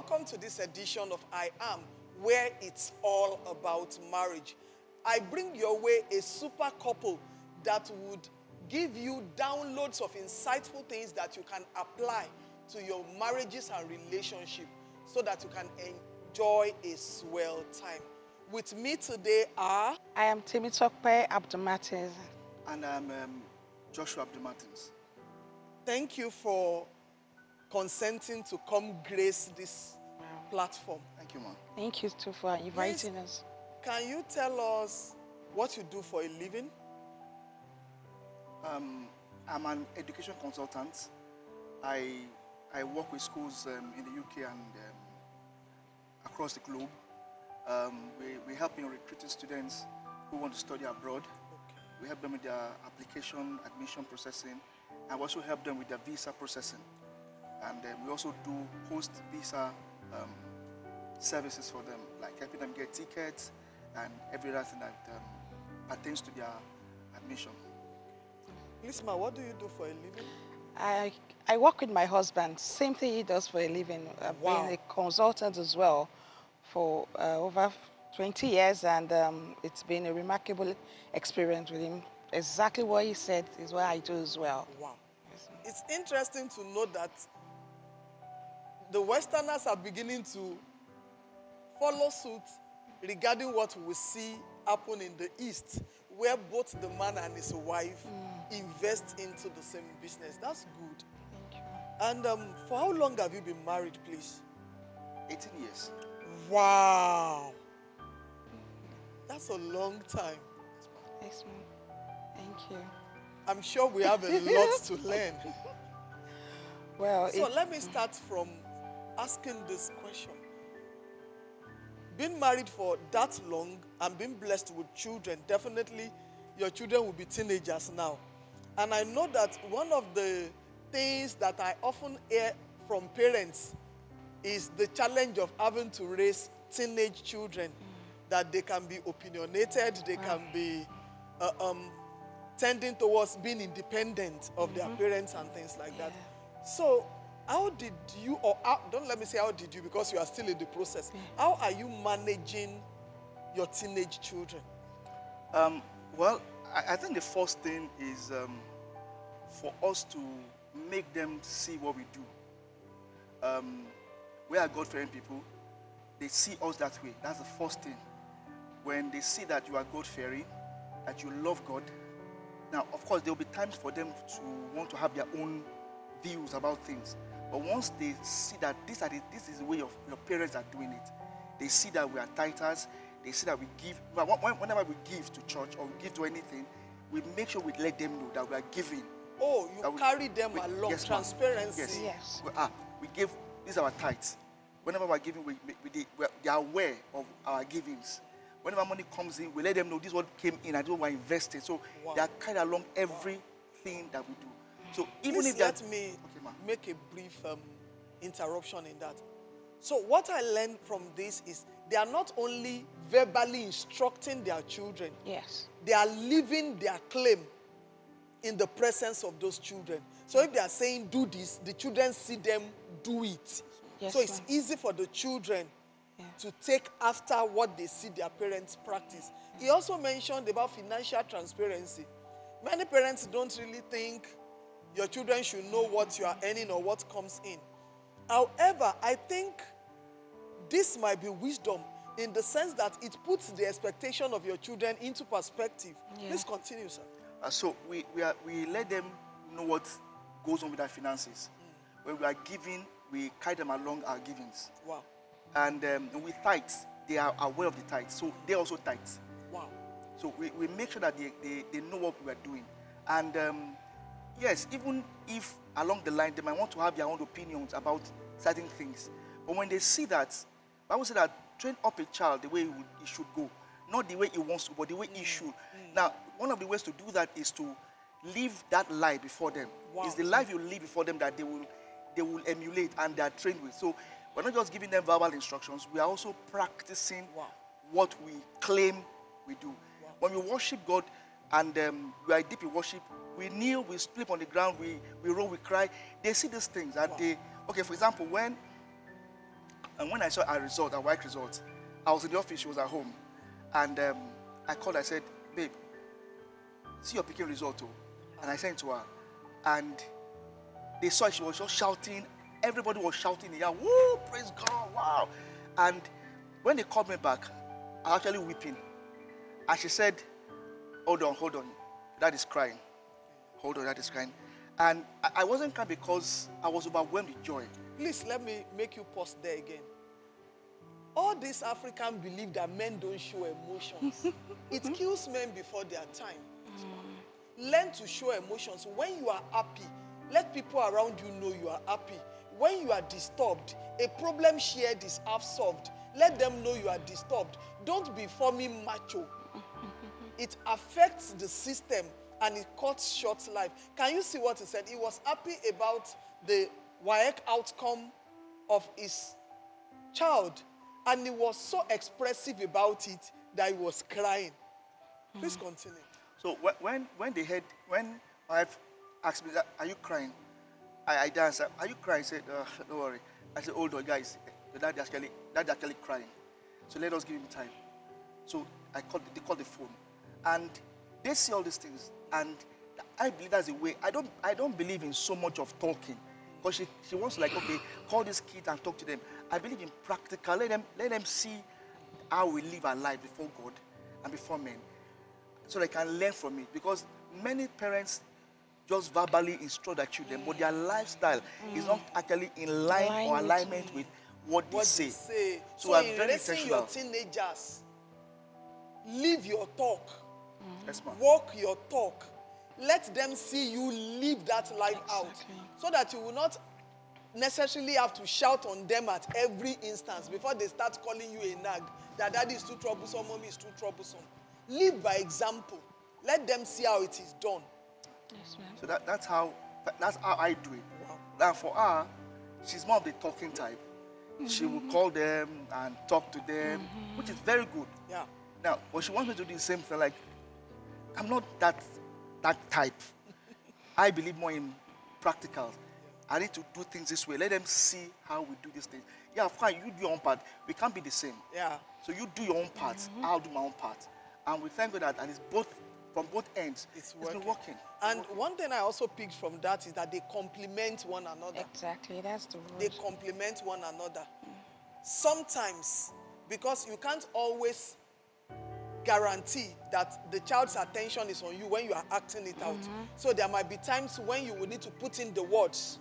Welcome to this edition of I Am, where it's all about marriage. I bring your way a super couple that would give you downloads of insightful things that you can apply to your marriages and relationship so that you can enjoy a swell time. With me today are... I am Temitope Abdulmartins. And I'm Joshua Abdulmartins. Thank you for consenting to come grace this platform. Thank you, ma'am. Thank you too for inviting us. Can you tell us what you do for a living? I'm an education consultant. I work with schools in the UK and across the globe. We help in recruiting students who want to study abroad. Okay. We help them with their application, admission processing, and we also help them with their visa processing. And we also do post-visa services for them, like helping them get tickets and every other thing that pertains to their admission. Lisma, what do you do for a living? I work with my husband. Same thing he does for a living. I've been a consultant as well for over 20 years, and it's been a remarkable experience with him. Exactly what he said is what I do as well. Wow. Yes, It's interesting to know that the Westerners are beginning to follow suit regarding what we see happen in the East, where both the man and his wife invest into the same business. That's good. Thank you. And for how long have you been married, please? 18 years. Wow. That's a long time. Yes, ma'am. Thank you. I'm sure we have a lot to learn. Well, So let me start from asking this question. Being married for that long and being blessed with children, definitely your children will be teenagers now. And I know that one of the things that I often hear from parents is the challenge of having to raise teenage children, that they can be opinionated, they can be tending towards being independent of their parents and things like that. So how did you, don't let me say how did you, because you are still in the process. How are you managing your teenage children? Well, I think the first thing is for us to make them see what we do. We are God-fearing people. They see us that way. That's the first thing. When they see that you are God-fearing, that you love God. Now, of course, there will be times for them to want to have their own views about things. But once they see that this is the way your parents are doing it, they see that we are tithers, they see that we give. Whenever we give to church or we give to anything, we make sure we let them know that we are giving. Oh, you carry them along, yes, transparency. Yes. Yes. We give, these are our tithes. Whenever we are giving, they are aware of our givings. Whenever money comes in, we let them know this is what came in and this is what we're investing. So they are carried along everything that we do. So even Please if that, let me make a brief interruption in that. So what I learned from this is they are not only verbally instructing their children, Yes. they are living their claim in the presence of those children. So if they are saying do this, the children see them do it. Yes, so it's ma'am. easy for the children to take after what they see their parents practice. He also mentioned about financial transparency. Many parents don't really think your children should know what you are earning or what comes in. However, I think this might be wisdom in the sense that it puts the expectation of your children into perspective. Yeah. Please continue, sir. so we let them know what goes on with our finances. When we are giving, we carry them along our givings. Wow. And with tithes, they are aware of the tithes, so they also tithe. Wow. So we make sure that they know what we are doing. And yes, even if along the line they might want to have their own opinions about certain things, but when they see that, Bible says that train up a child the way he should go, not the way he wants to, but the way he should. Now, one of the ways to do that is to live that life before them. Wow. It's the life you live before them that they will emulate and they are trained with. So we're not just giving them verbal instructions, we are also practicing what we claim we do. When we worship God and we are deep in worship, we kneel, we sleep on the ground, we roll, we cry. They see these things and they, okay, for example, when And when I saw our result, our work result, I was in the office, she was at home. And I called, I said, babe, see your picking result too. And I sent to her. And they saw she was just shouting. Everybody was shouting. Yeah, woo, praise God, wow. And when they called me back, I was actually weeping. And she said, hold on, dad is crying. Hold on, dad is crying. And I wasn't crying because I was overwhelmed with joy. Please, let me make you pause there again. All these Africans believe that men don't show emotions. It kills men before their time. Learn to show emotions. When you are happy, let people around you know you are happy. When you are disturbed, a problem shared is half solved. Let them know you are disturbed. Don't be forming macho. It affects the system and it cuts short life. Can you see what he said? He was happy about the WAEC outcome of his child. And he was so expressive about it that he was crying. Please continue. So when my wife asked me, are you crying? I danced. Are you crying? I said, don't worry. I said, hold on, guys. The dad actually crying. So let us give him time. So they called the phone. And they see all these things. And I believe that's the way. I don't believe in so much of talking. Because she wants to like, okay, call these kids and talk to them. I believe in practical. Let them see how we live our life before God and before men. So they can learn from it. Because many parents just verbally instruct their children, but their lifestyle is not actually in line or alignment with what they say. So in raising your teenagers, live your talk. Yes, ma'am. Walk your talk. Let them see you live that life out. So that you will not necessarily have to shout on them at every instance before they start calling you a nag. That daddy is too troublesome, mommy is too troublesome. Live by example. Let them see how it is done. Yes, ma'am. So that's how I do it. Wow. Now for her, she's more of the talking type. She will call them and talk to them, which is very good. Yeah. Now, when she wants me to do the same thing, like, I'm not that type. I believe more in practicals. I need to do things this way. Let them see how we do these things. Yeah, fine, you do your own part. We can't be the same. Yeah. So you do your own part, I'll do my own part. And we thank God that it's both, from both ends, it's been working. And one thing I also picked from that is that they complement one another. Exactly, that's the word. They complement one another. Sometimes, because you can't always guarantee that the child's attention is on you when you are acting it out. So there might be times when you will need to put in the words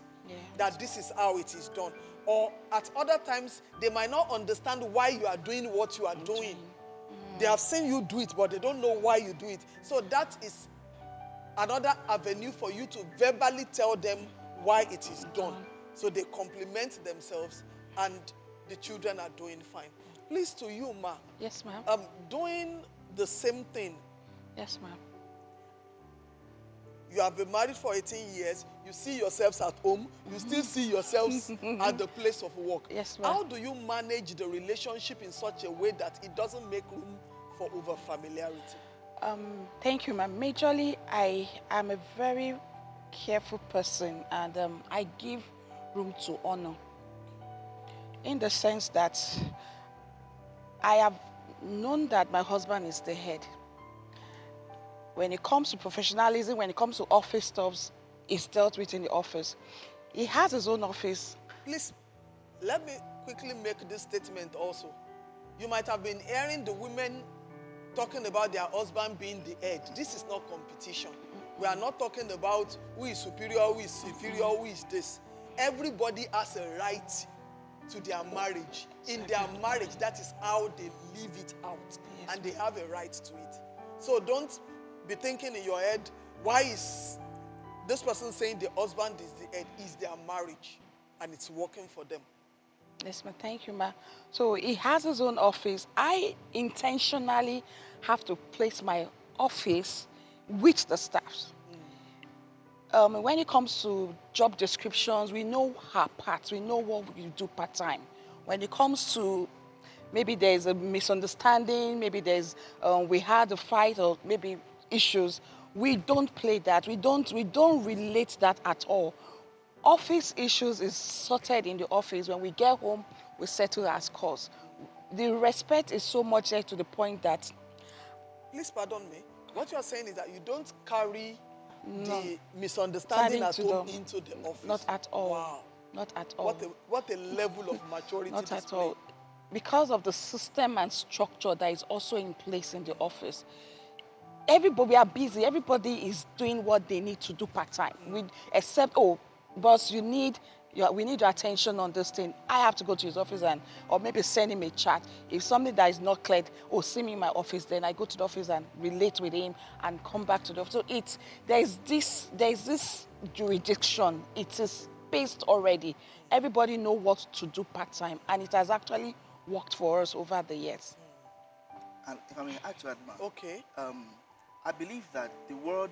that this is how it is done. Or at other times, they might not understand why you are doing what you are doing. They have seen you do it, but they don't know why you do it. So that is another avenue for you to verbally tell them why it is done. So they complement themselves and the children are doing fine. Please, to you, ma. Yes, ma'am. Doing the same thing. Yes, ma'am. You have been married for 18 years. You see yourselves at home. You still see yourselves at the place of work. Yes, ma'am. How do you manage the relationship in such a way that it doesn't make room for over-familiarity? Thank you, ma'am. Majorly, I am a very careful person, and I give room to honor. In the sense that I have known that my husband is the head. When it comes to professionalism, when it comes to office stuffs, it's dealt with in the office. He has his own office. Please, let me quickly make this statement also. You might have been hearing the women talking about their husband being the head. This is not competition. We are not talking about who is superior, who is inferior, who is this. Everybody has a right to their marriage. In their marriage, that is how they live it out. Yes, and they have a right to it. So don't be thinking in your head, why is this person saying the husband is the head? Is their marriage and it's working for them. Yes, ma'am. Thank you, ma'am. So he has his own office. I intentionally have to place my office with the staffs. When it comes to job descriptions, we know her parts. We know what we do part-time. When it comes to maybe there's a misunderstanding, maybe there's we had a fight or maybe issues, we don't play that. We don't relate that at all. office issues is sorted in the office. When we get home, we settle our scores. The respect is so much there to the point that... Please pardon me. What you are saying is that you don't carry No. the misunderstanding at To home them. into the office. Not at all. Wow. Not at all. What a level of maturity Not display. at all. Because of the system and structure that is also in place in the office, everybody, we are busy. Everybody is doing what they need to do part-time. Except, oh, boss, we need your attention on this thing. I have to go to his office or maybe send him a chat. If something that is not clear, oh, see me in my office, then I go to the office and relate with him and come back to the office. So there is this jurisdiction. It is based already. Everybody know what to do part-time, and it has actually worked for us over the years. And if I may add to that, ma'am. Okay. I believe that the word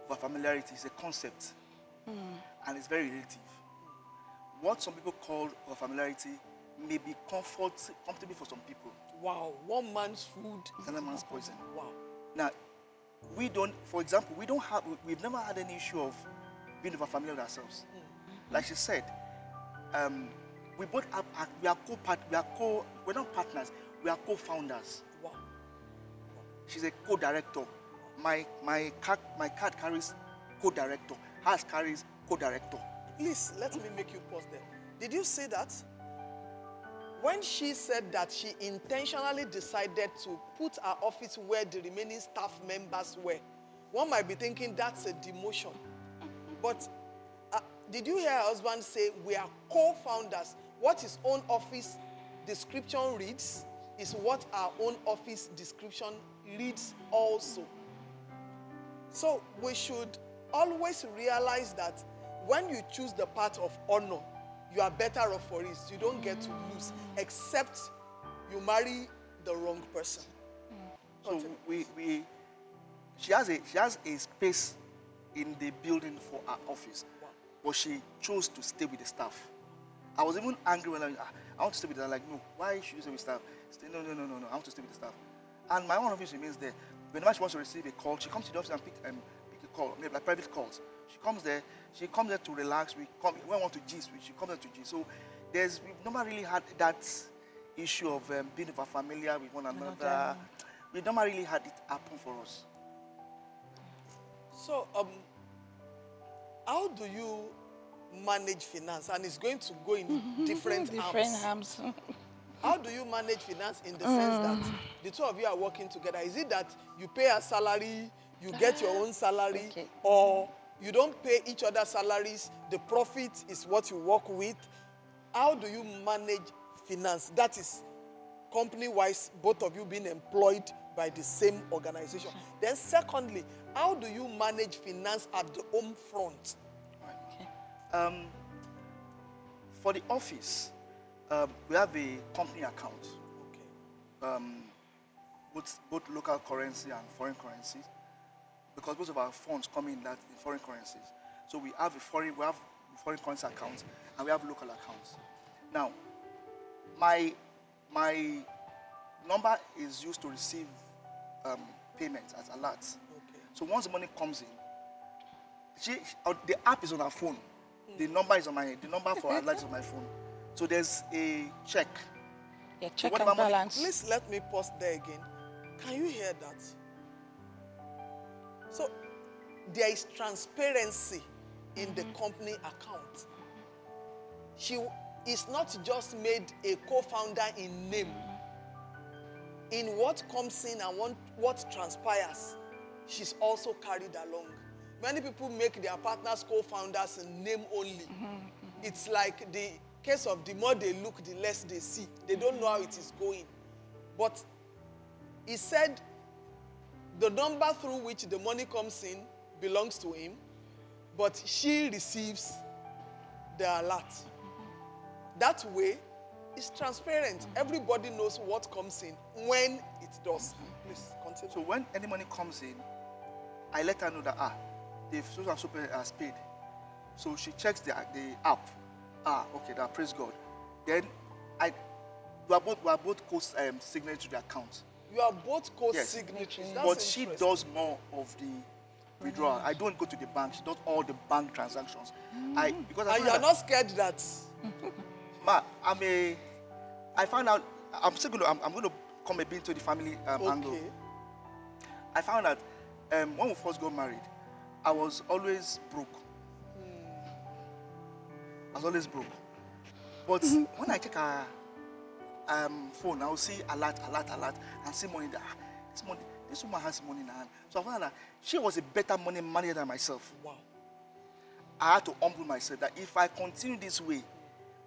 for familiarity is a concept, and it's very relative. What some people call familiarity may be comfortable for some people. Wow. One man's food. Another man's poison. Wow. Now, for example, we've never had any issue of being over familiar with ourselves. Like she said, we both we're not partners, we are co-founders. Wow. She's a co-director. My card carries co-director. Hers carries co-director. Please, let me make you pause there. Did you say that? When she said that she intentionally decided to put her office where the remaining staff members were, one might be thinking that's a demotion. But did you hear her husband say we are co-founders? What his own office description reads is what our own office description reads also. So we should always realize that when you choose the path of honor, you are better off for it. You don't get to lose, except you marry the wrong person. So she has a space in the building for her office, but she chose to stay with the staff. I was even angry when I want to stay with them. Like, no, why should you stay with staff? No, I want to stay with the staff. And my own office remains there. Whenever she wants to receive a call, she comes to the office and pick a call, maybe like private calls. She comes there to relax. When we want to gist, she comes there to gist. So we've never really had that issue of being over familiar with one another. We've never really had it happen for us. So, how do you manage finance? And it's going to go in different arms. How do you manage finance in the sense that the two of you are working together? Is it that you pay a salary, you get your own salary, or you don't pay each other salaries, the profit is what you work with? How do you manage finance? That is company-wise, both of you being employed by the same organization. Then secondly, how do you manage finance at the home front? For the office, we have a company account. Okay. Both local currency and foreign currencies, because most of our funds come in foreign currencies. So we have foreign currency accounts and we have local accounts. Now, my number is used to receive payments as alerts. Okay. So once the money comes in, the app is on her phone. The number for alert is on my phone. So there's a check. Yeah, check and balance. Please let me pause there again. Can you hear that? So there is transparency in the company account. She is not just made a co-founder in name. In what comes in and what transpires, she's also carried along. Many people make their partners co-founders in name only. It's like the case of the more they look, the less they see. They don't know how it is going. But he said the number through which the money comes in belongs to him, but she receives the alert. That way, it's transparent. Everybody knows what comes in when it does. Please continue. So when any money comes in, I let her know that the so and so has paid. So she checks the app. Okay, that praise God. Then we are both co-signatory to the account. You are both co-signatories. Yes. But she does more of the withdrawal. I don't go to the bank. She does all the bank transactions. Because And you are not scared that. Ma, I found out, I'm going to come a bit into the family angle. Okay. I found out when we first got married, I was always broke. I was always broke. But when I check her phone, I will see a lot, and see money there. This woman has money in her hand. So I found out that she was a better money manager than myself. Wow. I had to humble myself that if I continue this way,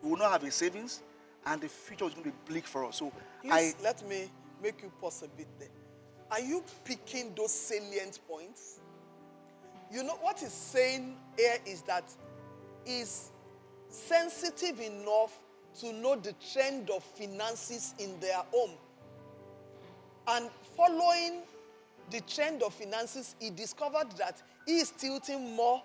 we will not have a savings, and the future is going to be bleak for us. So Please let me make you pause a bit there. Are you picking those salient points? You know what he's saying here is that he's sensitive enough to know the trend of finances in their home. And following the trend of finances, he discovered that he is tilting more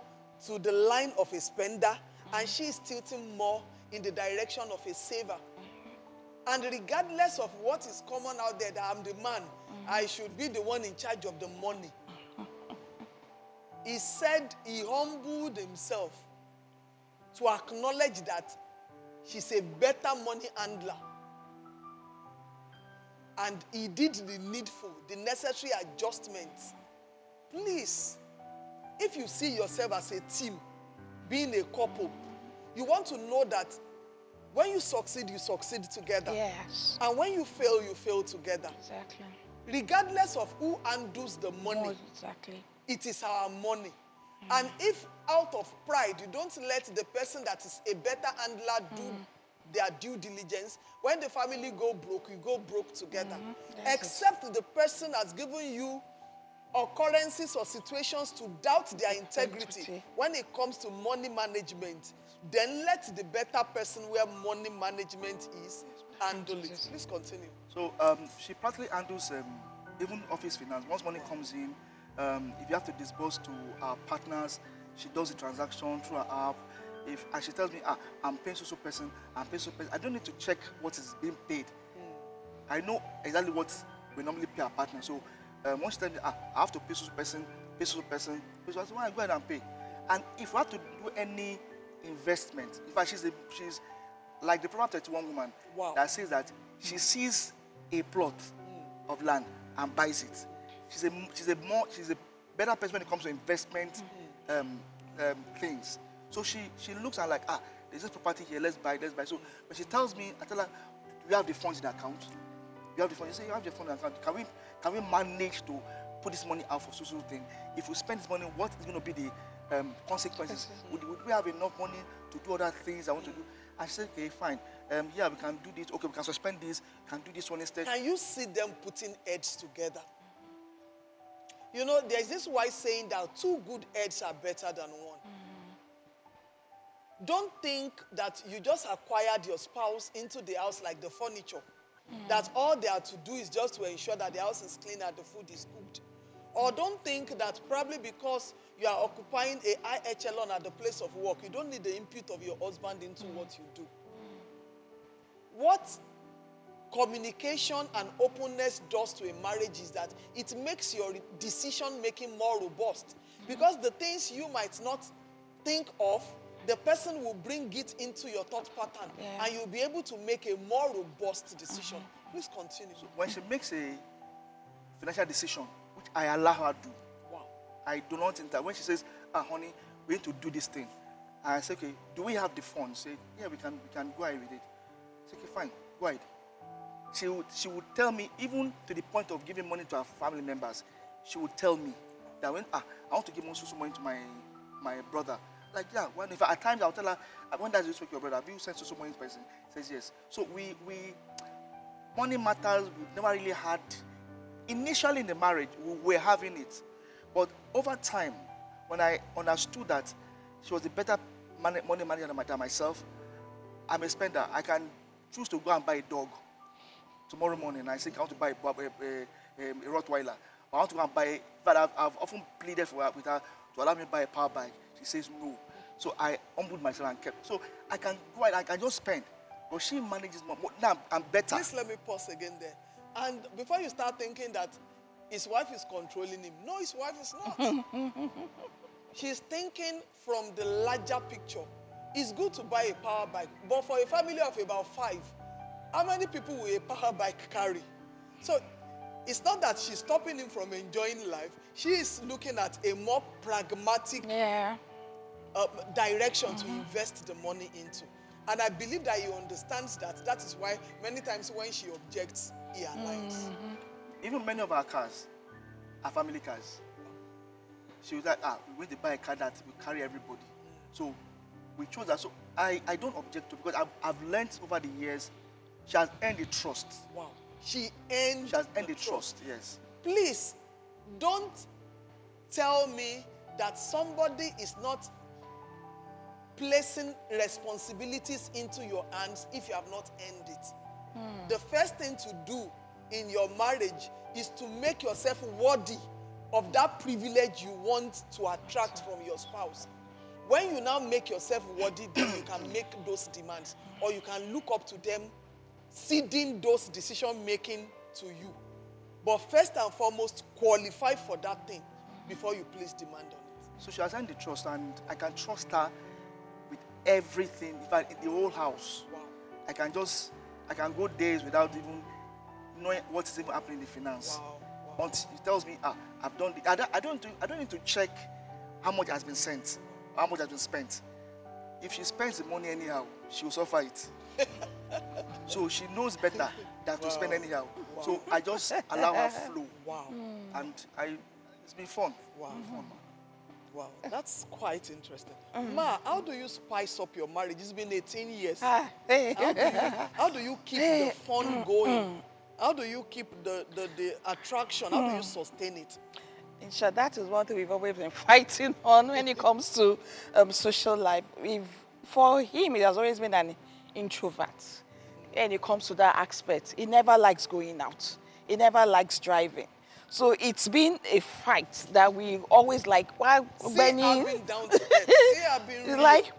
to the line of a spender, and she is tilting more in the direction of a saver. And regardless of what is common out there, that I'm the man, I should be the one in charge of the money. He said he humbled himself to acknowledge that she's a better money handler. And he did the needful, the necessary adjustments. Please, if you see yourself as a team, being a couple, you want to know that when you succeed together. Yes. And when you fail together. Exactly. Regardless of who handles the money. More exactly. It is our money. And if out of pride, you don't let the person that is a better handler do their due diligence, when the family go broke, you go broke together. Except the person has given you occurrences or situations to doubt their integrity when it comes to money management, then let the better person where money management is handle it. Please continue. So she practically handles even office finance. Once money comes in, if you have to disburse to our partners, she does the transaction through her app. And she tells me, I'm paying so person, I'm paying so person, I don't need to check what is being paid. I know exactly what we normally pay our partner. So once she tells me, I have to pay so person, I say, well, go ahead and pay. And if we have to do any investment, in fact, she's like the Proverbs 31 woman that says that she sees a plot of land and buys it. She's a better person when it comes to investment things. So she looks at like, there's this property here, let's buy. So when she tells me, I tell her, we have the funds in the account. You have the funds. You say, you have the funds in the account. Can we manage to put this money out for social thing? If we spend this money, what is going to be the consequences? Would we have enough money to do other things I want to do? I said, okay, fine. Yeah, we can do this. Okay, we can suspend this. Can do this one instead. Can you see them putting heads together? You know, there's this wise saying that 2 good heads are better than 1. Don't think that you just acquired your spouse into the house like the furniture. That all they are to do is just to ensure that the house is clean and the food is cooked. Or don't think that probably because you are occupying a high echelon at the place of work, you don't need the input of your husband into what you do. What communication and openness does to a marriage is that it makes your decision making more robust. Because the things you might not think of, the person will bring it into your thought pattern, and you'll be able to make a more robust decision. Please continue. So when she makes a financial decision, which I allow her to do, I do not think that when she says, honey, we need to do this thing, I say, okay, do we have the funds? Say, yeah, we can go ahead with it. Say, okay, fine, go ahead. She would tell me, even to the point of giving money to her family members, she would tell me that when I want to give some money to my brother. Like, yeah, if at times I'll tell her, when does you speak to your brother? Have you sent some money to person? Says yes. So money matters, we've never really had. Initially in the marriage, we were having it. But over time, when I understood that she was a better money manager than myself, I'm a spender. I can choose to go and buy a dog tomorrow morning. I think I want to buy a Rottweiler. I want to go and buy, but I've often pleaded with her to allow me to buy a power bike. She says no. So I humbled myself and kept. So I can go out, I can just spend. But she manages more. Now I'm better. Please let me pause again there. And before you start thinking that his wife is controlling him, no, his wife is not. she's thinking from the larger picture. It's good to buy a power bike, but for a family of about 5, how many people will a power bike carry? So it's not that she's stopping him from enjoying life. She is looking at a more pragmatic direction to invest the money into. And I believe that he understands that. That is why many times when she objects, he aligns. Even many of our cars are family cars. She was like, we want to buy a car that will carry everybody. So we chose that. So I don't object to it, because I've learned over the years, she has earned the trust. Wow. She has earned the trust, yes. Please, don't tell me that somebody is not placing responsibilities into your hands if you have not earned it. The first thing to do in your marriage is to make yourself worthy of that privilege you want to attract from your spouse. When you now make yourself worthy, then you can make those demands, or you can look up to them, ceding those decision-making to you. But first and foremost, qualify for that thing before you place demand on it. So she has earned the trust, and I can trust her with everything. In fact, in the whole house. Wow. I can go days without even knowing what is even happening in the finance. Wow. Until he tells me, I've done it. I don't need to check how much has been sent, how much has been spent. If she spends the money anyhow, she will suffer it. So she knows better than to spend anyhow. Wow. So I just allow her flow. Wow. And it's been fun. Wow. Wow, that's quite interesting. Ma, how do you spice up your marriage? It's been 18 years. How do you keep the fun going? How do you keep the attraction? How do you sustain it? In short, that is one thing we've always been fighting on when it comes to social life. For him, it has always been an introvert. When it comes to that aspect, he never likes going out. He never likes driving. So it's been a fight that we always like. Why, Benny? I've been down to earth. I've been real. Like,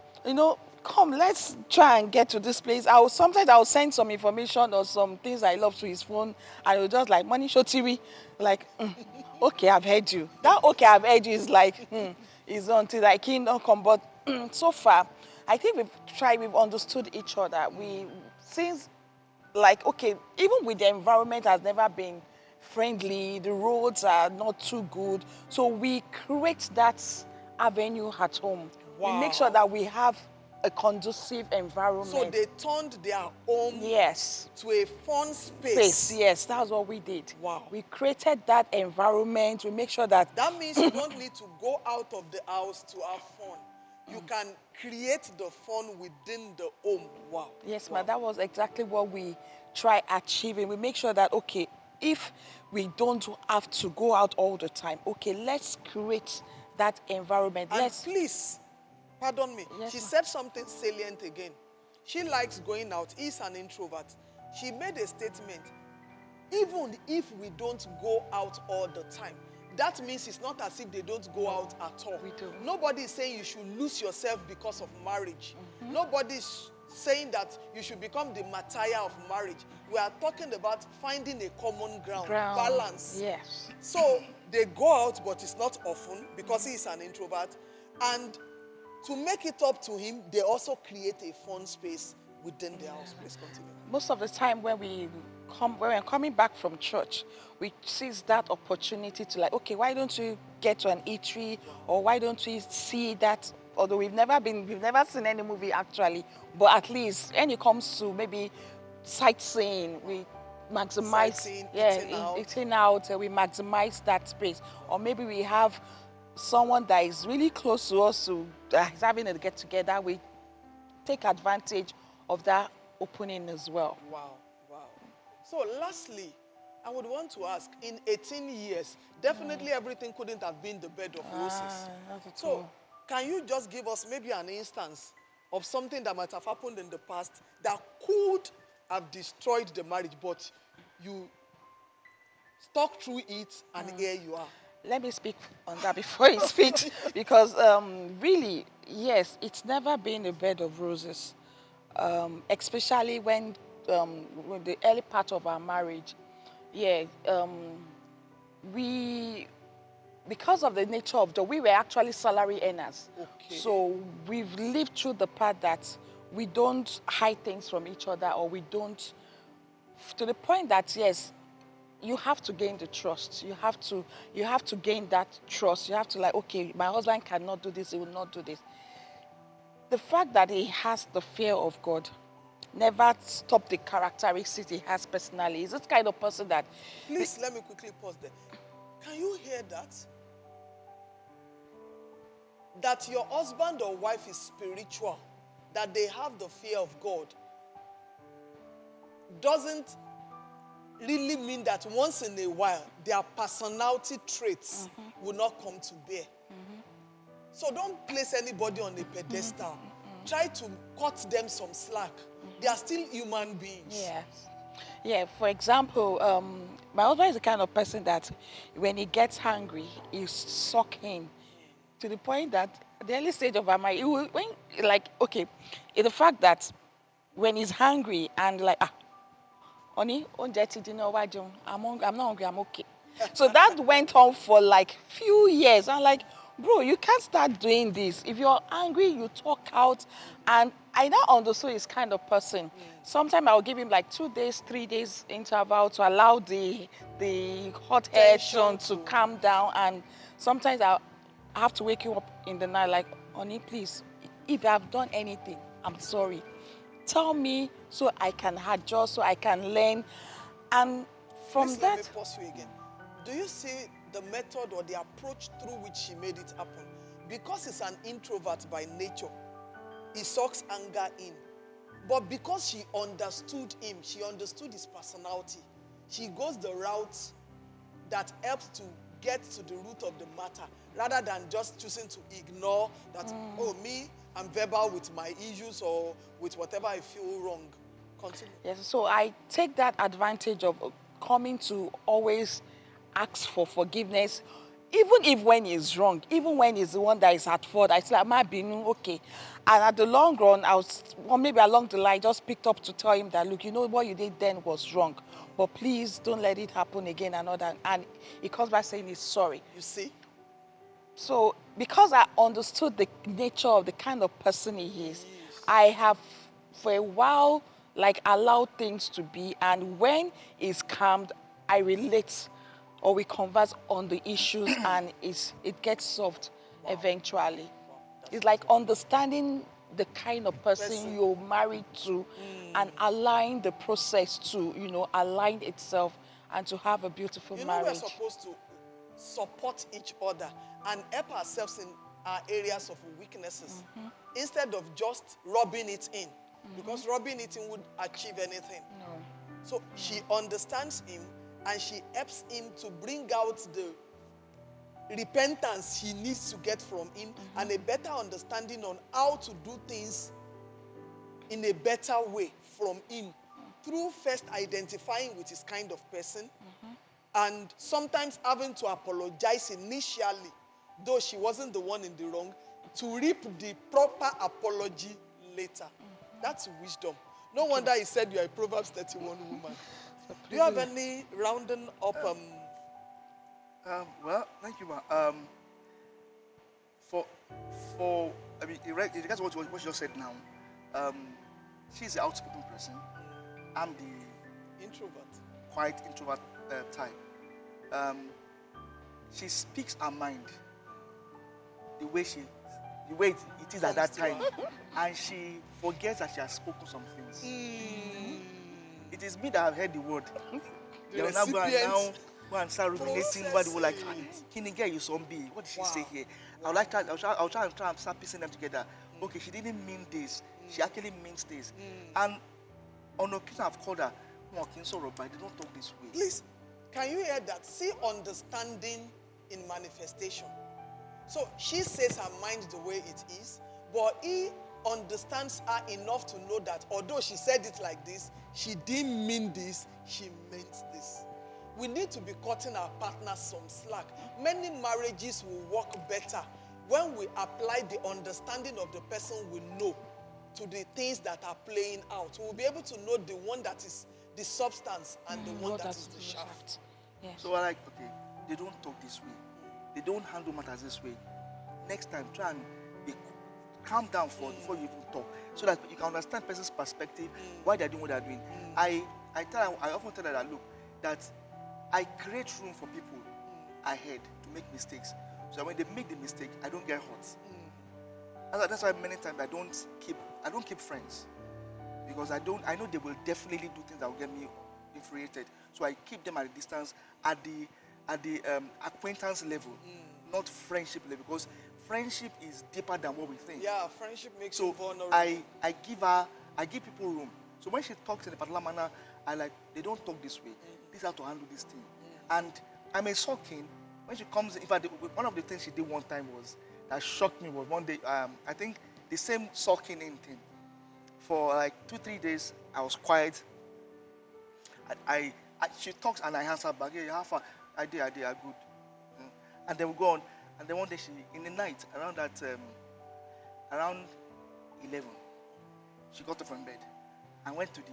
come, let's try and get to this place. Sometimes I'll send some information or some things I love to his phone, and he'll just like, money shotiri, like, okay, I've heard you. That okay, I've heard you is like, is until like he don't come. But so far, I think we've understood each other. Since like, okay, even with the environment has never been friendly, the roads are not too good. So we create that avenue at home. Wow. We make sure that we have a conducive environment. So they turned their home to a fun space. Yes, that's what we did. Wow. We created that environment. We make sure that... That means you don't need to go out of the house to have fun. You can create the fun within the home. Wow. Yes, ma'am. That was exactly what we try achieving. We make sure that, okay, if we don't have to go out all the time, okay, let's create that environment. And please, pardon me, yes, she said something salient again. She likes going out. He's an introvert. She made a statement, even if we don't go out all the time, that means it's not as if they don't go out at all. We do. Nobody is saying you should lose yourself because of marriage. Nobody's saying that you should become the martyr of marriage. We are talking about finding a common ground. Balance. Yes. So they go out, but it's not often because he is an introvert. And to make it up to him, they also create a fun space within their house. Please continue. Most of the time when we're coming back from church, we seize that opportunity to like, okay, why don't we get to an eatery, or why don't we see that? Although we've never seen any movie actually, but at least when it comes to maybe sightseeing, we maximize eating out, we maximize that space. Or maybe we have someone that is really close to us who is having a get together. We take advantage of that opening as well. Wow. So lastly, I would want to ask, in 18 years, definitely everything couldn't have been the bed of roses. So can you just give us maybe an instance of something that might have happened in the past that could have destroyed the marriage, but you stuck through it and here you are? Let me speak on that before you speak, because really, yes, it's never been a bed of roses, especially when the early part of our marriage. Yeah, we because of the nature of job, we were actually salary earners. Okay. So we've lived through the part that we don't hide things from each other, or we don't, to the point that, yes, you have to gain the trust. You have to gain that trust. You have to, like, okay, my husband cannot do this, he will not do this. The fact that he has the fear of God never stop the characteristics he has personally. He's this kind of person that... Please, let me quickly pause there. Can you hear that? That your husband or wife is spiritual, that they have the fear of God, doesn't really mean that once in a while their personality traits will not come to bear. So don't place anybody on a pedestal. Try to cut them some slack. They are still human beings. Yes. Yeah, for example, my husband is the kind of person that when he gets hungry, he suck in to the point that at the early stage of our marriage, the fact that when he's hungry and like, honey, I'm not hungry, I'm okay. So that went on for like few years. I'm like, bro, you can't start doing this. If you're angry, you talk out. And I now understood his kind of person. Sometimes I'll give him like 2 days, 3 days interval to allow the hot air to calm down. And sometimes I have to wake you up in the night like, honey, please, if I've done anything, I'm sorry. Tell me so I can adjust, so I can learn. And from Please, that... let me pause you again. Do you see the method or the approach through which she made it happen? Because he's an introvert by nature, he sucks anger in. But because she understood him, she understood his personality, she goes the route that helps to get to the root of the matter, rather than just choosing to ignore that, oh, me, I'm verbal with my issues or with whatever I feel wrong. Continue. Yes, so I take that advantage of coming to always ask for forgiveness, even if when he's wrong, even when he's the one that is at fault. I say, I'm being okay. And at the long run, or maybe along the line, just picked up to tell him that, look, you know what you did then was wrong, but please don't let it happen again and all that. And he comes back saying he's sorry. You see? So because I understood the nature of the kind of person he is, I have for a while like allowed things to be, and when he's calmed, I relate or we converse on the issues and it gets solved eventually. It's like understanding the kind of person you're married to and allowing the process to, align itself and to have a beautiful marriage. We're supposed to support each other and help ourselves in our areas of weaknesses instead of just rubbing it in, because rubbing it in would achieve anything. No. So she understands him and she helps him to bring out the repentance he needs to get from him and a better understanding on how to do things in a better way from him through first identifying with his kind of person and sometimes having to apologize initially, though she wasn't the one in the wrong, to reap the proper apology later. That's wisdom. No wonder he said you're a Proverbs 31 woman. Do you have any rounding up? Well, thank you, ma. In regards to what you just said now, she's the outspoken person. I'm the introvert, quiet introvert type. She speaks her mind the way it is at that time, and she forgets that she has spoken some things. It is me that have heard the word. They will now go and start ruminating what they were like. Kinige, you zombie. What did she say here? I'll try and start piecing them together. Okay, she didn't mean this. She actually means this. And on occasion I've called her, but they don't talk this way. Please, can you hear that? See understanding in manifestation. So she says her mind the way it is, but he understands her enough to know that although she said it like this, she didn't mean this, she meant this. We need to be cutting our partners some slack. Many marriages will work better when we apply the understanding of the person we know to the things that are playing out. We'll be able to know the one that is the substance and the one that is the shaft. Yes. So I like, okay, they don't talk this way. they don't handle matters this way. Next time, try and be calm down before you even talk, so that you can understand person's perspective, why they're doing what they're doing. I often tell her that, look, that I create room for people ahead to make mistakes, so that when they make the mistake, I don't get hurt. That's why many times I don't keep friends, because I know they will definitely do things that will get me infuriated. So I keep them at a distance, at the acquaintance level, not friendship level, because friendship is deeper than what we think. Yeah, friendship makes you vulnerable. I give people room. So when she talks in a particular manner, they don't talk this way. This is how to handle this thing. And I may sulking when she comes. In fact, one of the things she did one time that shocked me was one day. I think the same sulking in thing. For like 2-3 days, I was quiet. She talks and I answer back. Hey, how far? I did, I'm good. And then we go on. And then one day, in the night, around 11, she got up from bed and went to the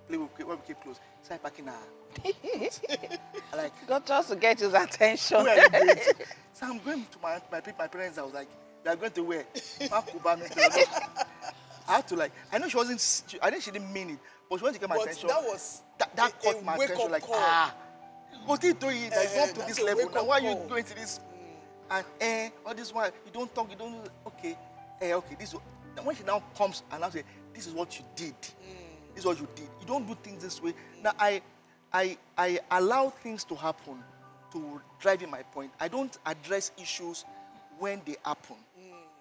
place where we keep close. Started packing her. God just to get his attention. Where are you going to? So I'm going to my parents' house. Like, they are going to where? I had to I know she wasn't. I think she didn't mean it, but she wanted to get my attention. That caught my attention. Like, what are you doing? Like, go up to this level. Now, why are you going to this? And all this while you don't talk, you don't. Okay, okay. This. When she now comes and I say, this is what you did. This is what you did. You don't do things this way. Now I allow things to happen to drive in my point. I don't address issues when they happen,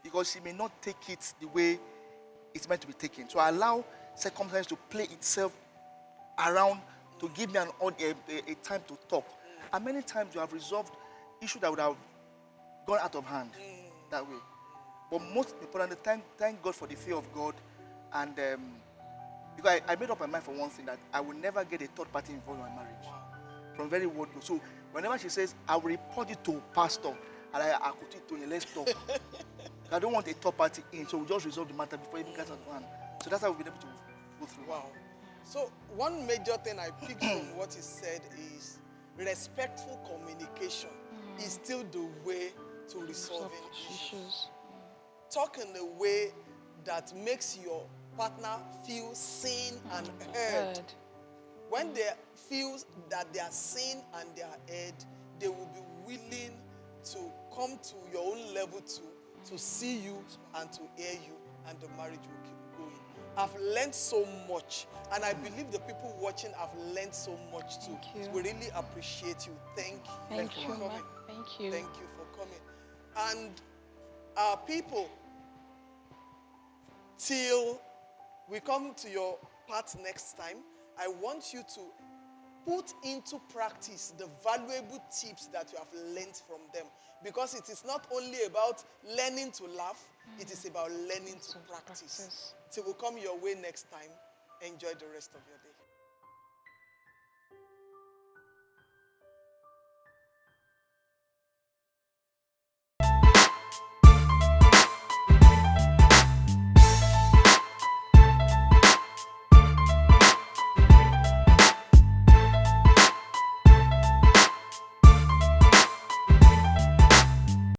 because she may not take it the way it's meant to be taken. So I allow circumstances to play itself around to give me a time to talk. And many times you have resolved issues that would have gone out of hand that way. But most importantly, thank God for the fear of God. And because I made up my mind for one thing, that I will never get a third party involved in my marriage. From very word go. So whenever she says, I will report it to pastor, and I could it to you, let's talk. I don't want a third party in, so we just resolve the matter before it even gets out of hand. So that's how we've been able to go through. Wow. So one major thing I picked from what he said is respectful communication is still the way to resolving issues. Talk in a way that makes your partner feel seen and heard. When they feel that they are seen and they are heard, they will be willing to come to your own level to see you and to hear you, and the marriage will keep going. I've learned so much, and I believe the people watching have learned so much too. Thank you. We really appreciate you. Thank you. Thank you, for coming. Thank you. Thank you for coming. And our people, till we come to your part next time, I want you to put into practice the valuable tips that you have learned from them. Because it is not only about learning to laugh, it is about learning to practice. Till we come your way next time, enjoy the rest of your day.